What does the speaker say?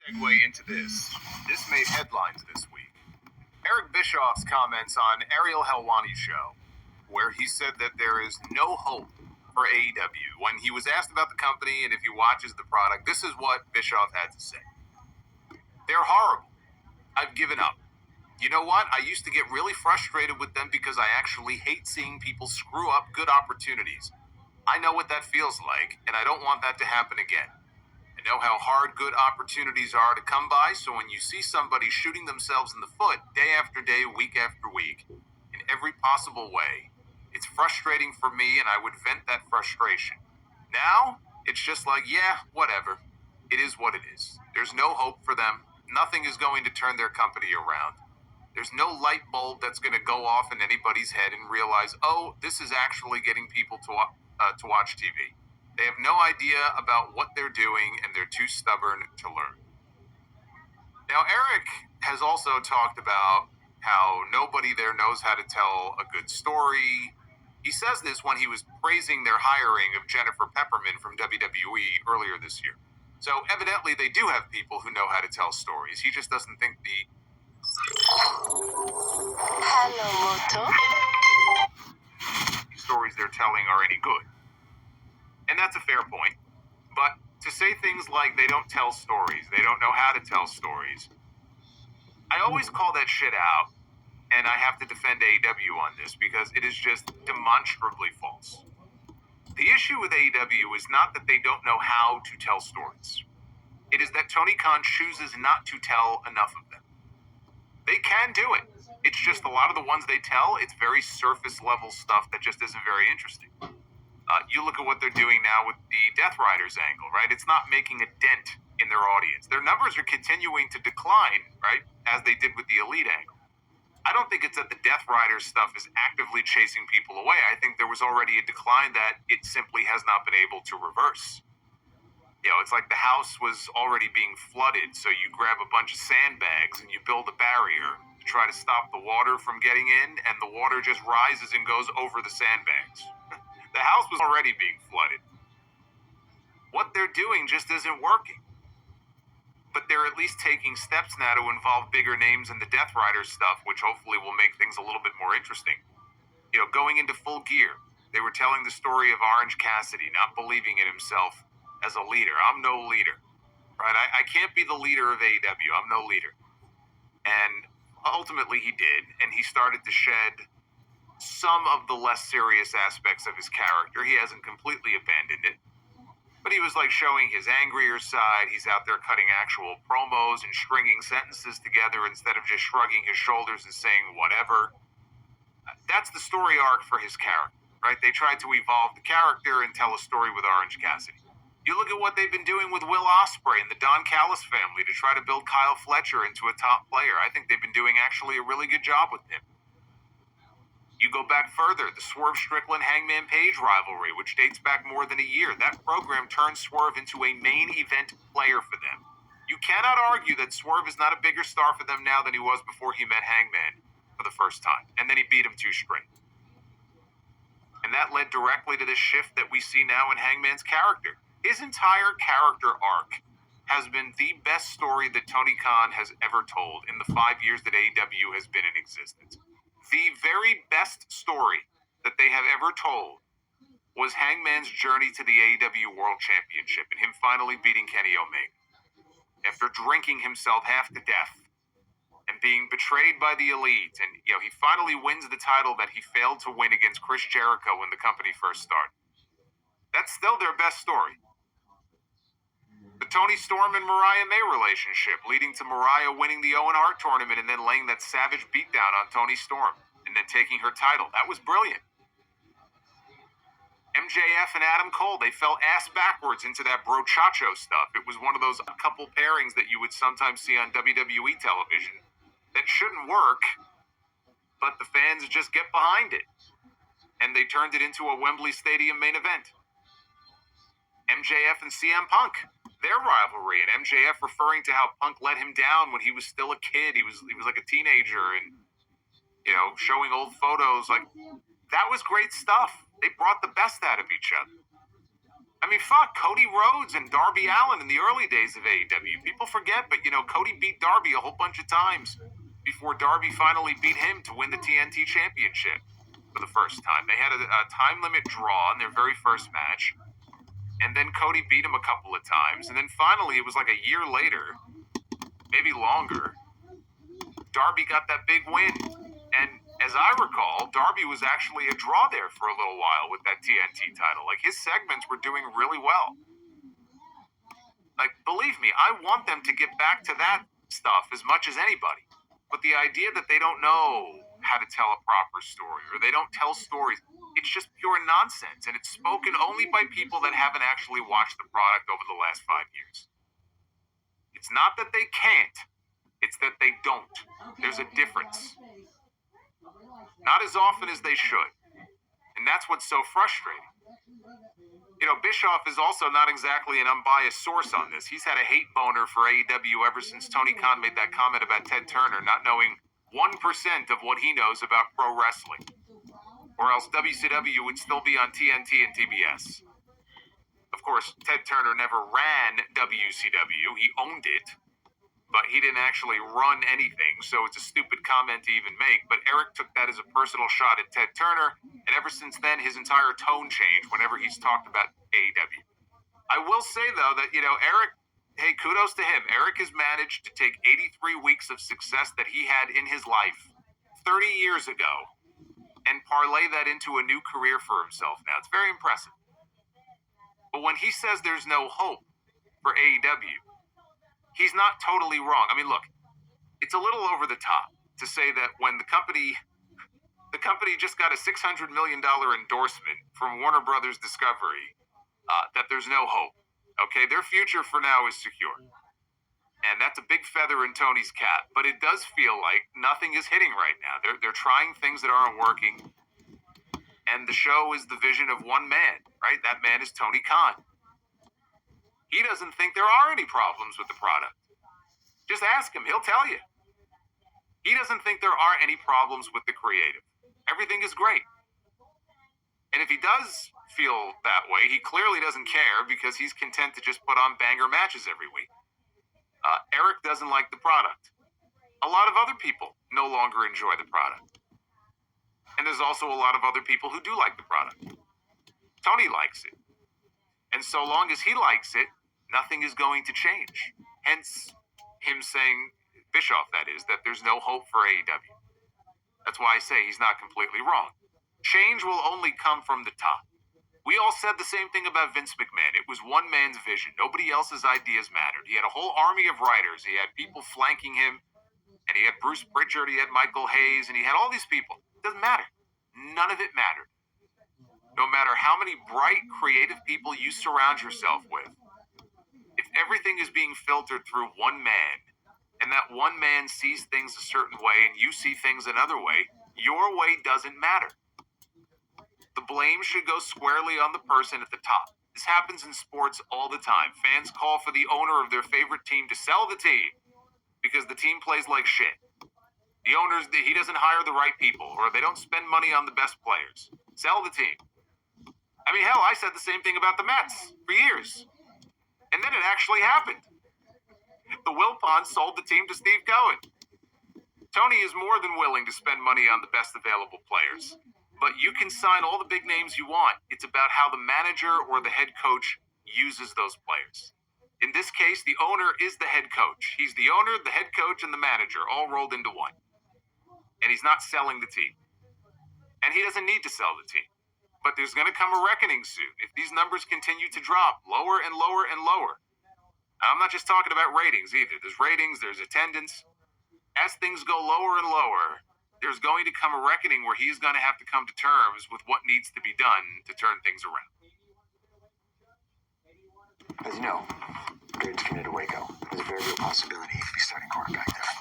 Segue into this. This made headlines this week. Eric Bischoff's comments on Ariel Helwani's show, where he said that there is no hope for AEW. When he was asked about the company and if he watches the product, this is what Bischoff had to say. They're horrible. I've given up. You know what? I used to get really frustrated with them because I actually hate seeing people screw up good opportunities. I know what that feels like, and I don't want that to happen again. I know how hard good opportunities are to come by, so when you see somebody shooting themselves in the foot day after day, week after week, in every possible way, it's frustrating for me, and I would vent that frustration. Now, it's just like, yeah, whatever. It is what it is. There's no hope for them. Nothing is going to turn their company around. There's no light bulb that's going to go off in anybody's head and realize, oh, this is actually getting people to watch TV. They have no idea about what they're doing, and they're too stubborn to learn. Now, Eric has also talked about how nobody there knows how to tell a good story. He says this when he was praising their hiring of Jennifer Pepperman from WWE earlier this year. So evidently they do have people who know how to tell stories. He just doesn't think the stories they're telling are any good. And that's a fair point. But to say things like they don't tell stories, they don't know how to tell stories, I always call that shit out, and I have to defend AEW on this because it is just demonstrably false. The issue with AEW is not that they don't know how to tell stories. It is that Tony Khan chooses not to tell enough of them. They can do it. It's just a lot of the ones they tell, it's very surface level stuff that just isn't very interesting. You look at what they're doing now with the Death Riders angle, right? It's not making a dent in their audience. Their numbers are continuing to decline, right? As they did with the Elite angle. I don't think it's that the Death Riders stuff is actively chasing people away. I think there was already a decline that it simply has not been able to reverse. You know, it's like the house was already being flooded, so you grab a bunch of sandbags and you build a barrier to try to stop the water from getting in, and the water just rises and goes over the sandbags. The house was already being flooded. What they're doing just isn't working. But they're at least taking steps now to involve bigger names in the Death Riders stuff, which hopefully will make things a little bit more interesting. You know, going into Full Gear, they were telling the story of Orange Cassidy not believing in himself as a leader. I'm no leader, right? I can't be the leader of AEW. I'm no leader. And ultimately he did, and he started to shed some of the less serious aspects of his character. He hasn't completely abandoned it. But he was like showing his angrier side. He's out there cutting actual promos and stringing sentences together instead of just shrugging his shoulders and saying whatever. That's the story arc for his character, right? They tried to evolve the character and tell a story with Orange Cassidy. You look at what they've been doing with Will Ospreay and the Don Callis family to try to build Kyle Fletcher into a top player. I think they've been doing actually a really good job with him. You go back further, the Swerve Strickland-Hangman Page rivalry, which dates back more than a year. That program turned Swerve into a main event player for them. You cannot argue that Swerve is not a bigger star for them now than he was before he met Hangman for the first time. And then he beat him 2 straight. And that led directly to the shift that we see now in Hangman's character. His entire character arc has been the best story that Tony Khan has ever told in the 5 years that AEW has been in existence. The very best story that they have ever told was Hangman's journey to the AEW World Championship and him finally beating Kenny Omega. After drinking himself half to death and being betrayed by the Elite, and he finally wins the title that he failed to win against Chris Jericho when the company first started. That's still their best story. The Tony Storm and Mariah May relationship, leading to Mariah winning the Owen Hart tournament and then laying that savage beatdown on Tony Storm and then taking her title. That was brilliant. MJF and Adam Cole, they fell ass backwards into that brochacho stuff. It was one of those couple pairings that you would sometimes see on WWE television that shouldn't work, but the fans just get behind it. And they turned it into a Wembley Stadium main event. MJF and CM Punk, their rivalry, and MJF referring to how Punk let him down when he was still a kid. He was like a teenager, and showing old photos. Like, that was great stuff. They brought the best out of each other. I mean, fuck, Cody Rhodes and Darby Allin in the early days of AEW. People forget, but, Cody beat Darby a whole bunch of times before Darby finally beat him to win the TNT Championship for the first time. They had a time limit draw in their very first match, and then Cody beat him a couple of times, and then finally, it was like a year later, maybe longer, Darby got that big win. And as I recall, Darby was actually a draw there for a little while with that TNT title. Like, his segments were doing really well. Like, believe me, I want them to get back to that stuff as much as anybody. But the idea that they don't know how to tell a proper story, or they don't tell stories, it's just pure nonsense. And it's spoken only by people that haven't actually watched the product over the last 5 years. It's not that they can't, it's that they don't. There's a difference. Not as often as they should. And that's what's so frustrating. Bischoff is also not exactly an unbiased source on this. He's had a hate boner for AEW ever since Tony Khan made that comment about Ted Turner not knowing 1% of what he knows about pro wrestling. Or else WCW would still be on TNT and TBS. Of course, Ted Turner never ran WCW. He owned it. But he didn't actually run anything, so it's a stupid comment to even make. But Eric took that as a personal shot at Ted Turner, and ever since then, his entire tone changed whenever he's talked about AEW. I will say, though, that, Eric, hey, kudos to him. Eric has managed to take 83 weeks of success that he had in his life 30 years ago and parlay that into a new career for himself now. It's very impressive. But when he says there's no hope for AEW, he's not totally wrong. I mean, look, it's a little over the top to say that when the company just got a $600 million endorsement from Warner Brothers Discovery, that there's no hope. Okay, their future for now is secure. And that's a big feather in Tony's cap, but it does feel like nothing is hitting right now. They're trying things that aren't working, and the show is the vision of one man, right? That man is Tony Khan. He doesn't think there are any problems with the product. Just ask him, he'll tell you. He doesn't think there are any problems with the creative. Everything is great. And if he does feel that way, he clearly doesn't care because he's content to just put on banger matches every week. Eric doesn't like the product. A lot of other people no longer enjoy the product. And there's also a lot of other people who do like the product. Tony likes it. And so long as he likes it, nothing is going to change. Hence, him saying, Bischoff that is, that there's no hope for AEW. That's why I say he's not completely wrong. Change will only come from the top. We all said the same thing about Vince McMahon. It was one man's vision. Nobody else's ideas mattered. He had a whole army of writers. He had people flanking him. And he had Bruce Pritchard, he had Michael Hayes, and he had all these people. It doesn't matter. None of it mattered. No matter how many bright, creative people you surround yourself with, if everything is being filtered through one man, and that one man sees things a certain way and you see things another way, your way doesn't matter. The blame should go squarely on the person at the top. This happens in sports all the time. Fans call for the owner of their favorite team to sell the team because the team plays like shit. The owners, he doesn't hire the right people, or they don't spend money on the best players. Sell the team. I mean, hell, I said the same thing about the Mets for years. And then it actually happened. The Wilpons sold the team to Steve Cohen. Tony is more than willing to spend money on the best available players. But you can sign all the big names you want. It's about how the manager or the head coach uses those players. In this case, the owner is the head coach. He's the owner, the head coach, and the manager all rolled into one. And he's not selling the team. And he doesn't need to sell the team. But there's going to come a reckoning soon. If these numbers continue to drop lower and lower and lower, I'm not just talking about ratings either. There's ratings, there's attendance. As things go lower and lower, there's going to come a reckoning where he's going to have to come to terms with what needs to be done to turn things around. As you know, Graydon's committed to Waco. There's a very real possibility he could be starting quarterback there.